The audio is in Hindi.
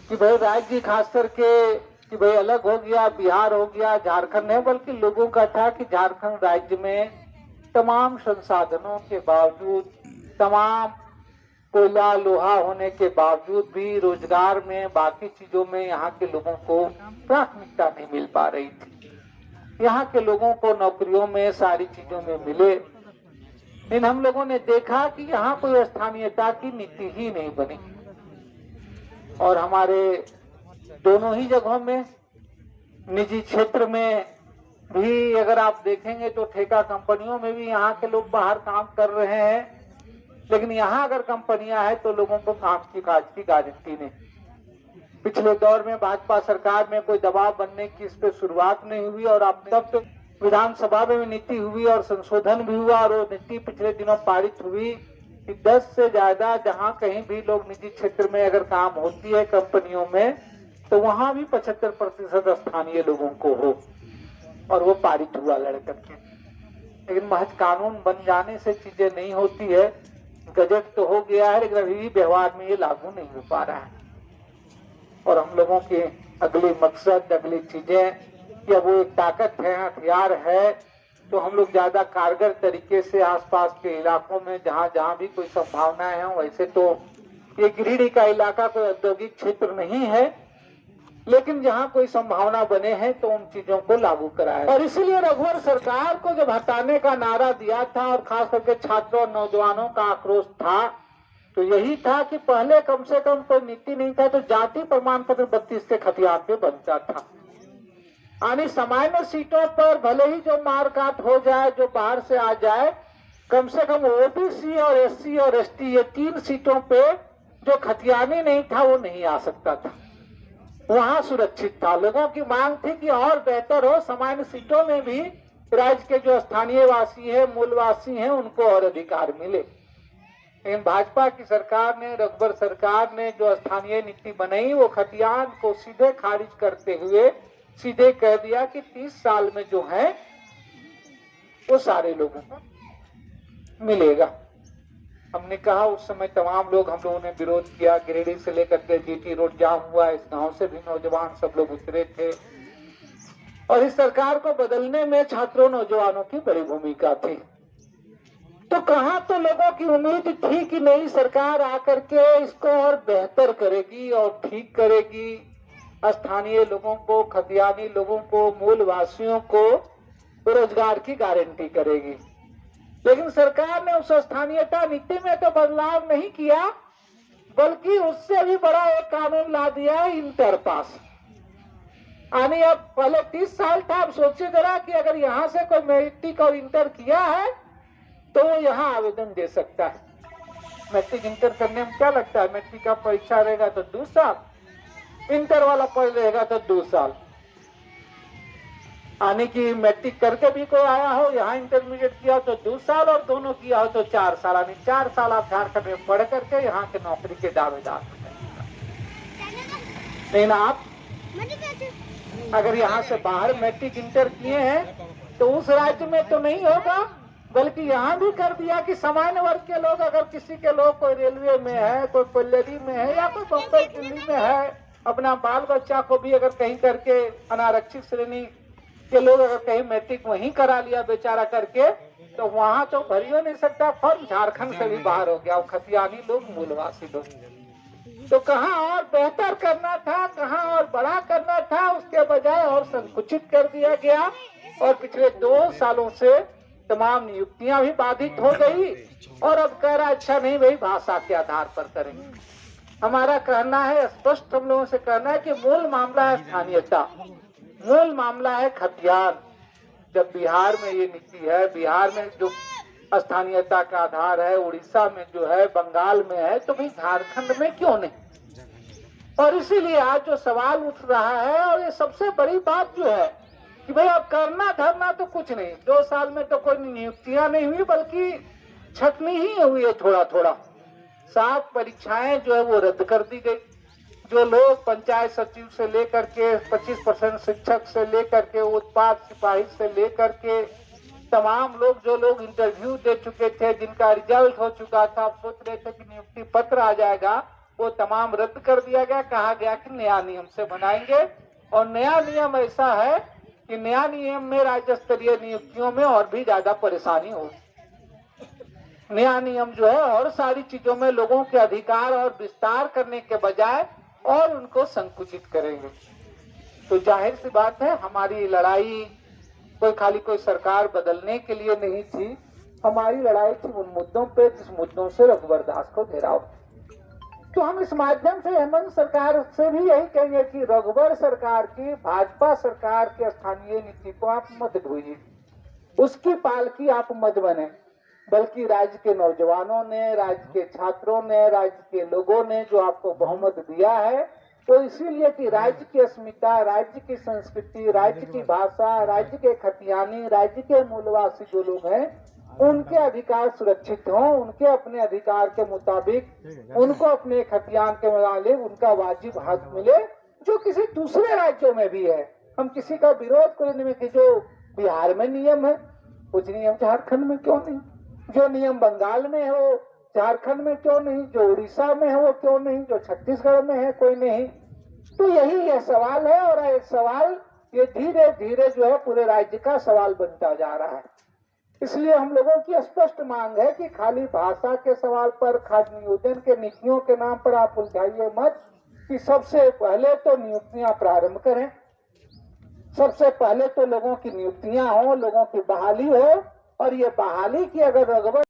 कि भाई राज्य खास करके कि भाई अलग हो गया, बिहार हो गया, झारखंड है, बल्कि लोगों का था कि झारखंड राज्य में तमाम संसाधनों के बावजूद, तमाम कोयला लोहा होने के बावजूद भी रोजगार में, बाकी चीजों में यहाँ के लोगों को प्राथमिकता नहीं मिल पा रही थी। यहाँ के लोगों को नौकरियों में, सारी चीजों में मिले, लेकिन हम लोगों ने देखा कि यहाँ कोई स्थानीयता की नीति ही नहीं बनी। और हमारे दोनों ही जगहों में, निजी क्षेत्र में भी अगर आप देखेंगे तो ठेका कंपनियों में भी यहाँ के लोग बाहर काम कर रहे हैं, लेकिन यहाँ अगर कंपनियां हैं तो लोगों को काम की काज की गारंटी नहीं। पिछले दौर में भाजपा सरकार में कोई दबाव बनने की इस पे शुरुआत नहीं हुई, और आप तब विधानसभा में नीति हुई और संशोधन भी हुआ, और वो नीति पिछले दिनों पारित हुई कि 10 से ज्यादा जहां कहीं भी लोग निजी क्षेत्र में अगर काम होती है कंपनियों में, तो वहां भी 75% स्थानीय लोगों को हो, और वो पारित हुआ लड़ करके। लेकिन महज कानून बन जाने से चीजें नहीं होती है। गजट तो हो गया है, लेकिन अभी भी व्यवहार में ये लागू नहीं हो पा रहा है। और हम लोगों के अगली मकसद, अगली चीजें, कि वो एक ताकत है, हथियार है, तो हम लोग ज्यादा कारगर तरीके से आसपास के इलाकों में जहाँ जहाँ भी कोई संभावनाएं हैं, वैसे तो ये गिरिडीह का इलाका कोई औद्योगिक क्षेत्र नहीं है, लेकिन जहाँ कोई संभावना बने हैं तो उन चीजों को लागू कराया। और इसीलिए रघुवर सरकार को जब हटाने का नारा दिया था, और खास करके छात्रों और नौजवानों का आक्रोश था, तो यही था कि पहले कम से कम कोई नीति नहीं था तो जाति प्रमाण पत्र 32 के खतियान पे बनता था। यानी सामान्य सीटों पर भले ही जो मारकाट हो जाए, जो बाहर से आ जाए, कम से कम ओबीसी और एससी और एसटी, ये 3 सीटों पे जो खतियानी नहीं था वो नहीं आ सकता था, वहां सुरक्षित था। लोगों की मांग थी कि और बेहतर हो, सामान्य सीटों में भी राज्य के जो स्थानीय वासी है, मूलवासी हैं, उनको और अधिकार मिले। लेकिन भाजपा की सरकार ने, रघुवर सरकार ने जो स्थानीय नीति बनाई, वो खतियान को सीधे खारिज करते हुए सीधे कह दिया कि 30 साल में जो है वो सारे लोगों को मिलेगा। हमने कहा उस समय तमाम लोग, हम लोगों ने विरोध किया। गिरिडीह से लेकर के जीटी रोड जाम हुआ, इस गांव से भी नौजवान सब लोग उतरे थे, और इस सरकार को बदलने में छात्रों नौजवानों की बड़ी भूमिका थी। तो कहाँ तो लोगों की उम्मीद थी कि नई सरकार आकर के इसको और बेहतर करेगी और ठीक करेगी, स्थानीय लोगों को, खतियानी लोगों को, मूलवासियों को रोजगार की गारंटी करेगी। लेकिन सरकार ने उस स्थानीयता नीति में तो बदलाव नहीं किया, बल्कि उससे भी बड़ा एक कानून ला दिया है, इंटर पास। यानी अब पहले 30 साल था, अब सोचिए जरा कि अगर यहाँ से कोई मैट्रिक और इंटर किया है तो वो यहाँ आवेदन दे सकता है। मैट्रिक इंटर करने में क्या लगता है, मैट्रिक का परीक्षा रहेगा तो 2 साल, इंटर वाला पढ़ रहेगा तो 2 साल। यानी कि मैट्रिक करके भी कोई आया हो, यहाँ इंटरमीडिएट किया तो 2 साल, और दोनों किया हो तो 4 साल। यानी 4 साल आप झारखंड में पढ़ करके यहाँ के नौकरी के दावेदार हो जाएंगे। लेकिन आप अगर यहाँ से बाहर मैट्रिक इंटर किए हैं तो उस राज्य में तो नहीं होगा, बल्कि यहाँ भी कर दिया कि सामान्य वर्ग के लोग, अगर किसी के लोग कोई रेलवे में है, कोई पल्लवी में है, या कोई बम्बई दिल्ली में है, अपना बाल बच्चा को भी अगर कहीं करके अनारक्षित श्रेणी के लोग अगर कहीं मैट्रिक वहीं करा लिया बेचारा करके, तो वहां तो भर ही नहीं सकता फॉर्म, झारखंड से भी बाहर हो गया, वो खतियानी लोग, मूलवासी लोग। तो कहाँ और बेहतर करना था, कहाँ और बड़ा करना था, उसके बजाय और संकुचित कर दिया गया। और पिछले 2 सालों से तमाम नियुक्तियां भी बाधित हो गई, और अब कह रहा अच्छा नहीं भाई भाषा के आधार पर करेंगे। हमारा कहना है, स्पष्ट हम लोगों से कहना है कि मूल मामला है स्थानीयता, मूल मामला है खतियान। जब बिहार में ये नीति है, बिहार में जो स्थानीयता का आधार है, उड़ीसा में जो है, बंगाल में है, तो भाई झारखंड में क्यों नहीं। और इसीलिए आज जो सवाल उठ रहा है, और ये सबसे बड़ी बात जो है कि भाई अब करना धरना तो कुछ नहीं, 2 साल में तो कोई नियुक्तियां नहीं हुई, बल्कि छटनी ही हुई है थोड़ा थोड़ा। 7 परीक्षाएं जो है वो रद्द कर दी गई। जो लोग पंचायत सचिव से लेकर के 25% शिक्षक से लेकर के उत्पाद सिपाही से लेकर के तमाम लोग, जो लोग इंटरव्यू दे चुके थे, जिनका रिजल्ट हो चुका था, सोच रहे थे कि नियुक्ति पत्र आ जाएगा, वो तमाम रद्द कर दिया गया। कहा गया कि नया नियम से बनाएंगे, और नया नियम ऐसा है कि नया नियम में राज्य स्तरीय नियुक्तियों में और भी ज्यादा परेशानी होगी। नया नियम जो है और सारी चीजों में लोगों के अधिकार और विस्तार करने के बजाय और उनको संकुचित करेंगे। तो जाहिर सी बात है, हमारी लड़ाई कोई सरकार बदलने के लिए नहीं थी। हमारी लड़ाई थी उन मुद्दों पे जिस मुद्दों से रघुवर दास को घेराव। तो हम इस माध्यम से हेमंत सरकार से भी यही कहेंगे कि रघुवर सरकार की, भाजपा सरकार के स्थानीय नीति को आप मत ढोइए, उसकी पालकी आप मत बने, बल्कि राज्य के नौजवानों ने, राज्य के छात्रों ने, राज्य के लोगों ने जो आपको बहुमत दिया है, तो इसीलिए कि राज्य की अस्मिता, राज्य की संस्कृति, राज्य की भाषा, राज्य के खतियानी, राज्य के मूलवासी जो लोग हैं, उनके अधिकार सुरक्षित हों, उनके अपने अधिकार के मुताबिक उनको अपने खतियान के मुताबिक उनका वाजिब हक मिले, जो किसी दूसरे राज्यों में भी है। हम किसी का विरोध करने में कि जो बिहार में नियम है, कुछ नियम झारखंड में क्यों नहीं, जो नियम बंगाल में है वो झारखंड में क्यों नहीं, जो उड़ीसा में है वो क्यों नहीं, जो छत्तीसगढ़ में है कोई नहीं। तो यही यह सवाल है, और एक सवाल ये धीरे धीरे जो है पूरे राज्य का सवाल बनता जा रहा है। इसलिए हम लोगों की स्पष्ट मांग है कि खाली भाषा के सवाल पर, खाद्य नियोजन के नीतियों के नाम पर आप उलझाइए मत, कि सबसे पहले तो नियुक्तियां प्रारंभ करें, सबसे पहले तो लोगों की नियुक्तियां हो, लोगों की बहाली हो, और ये बहाली की अगर रघुवर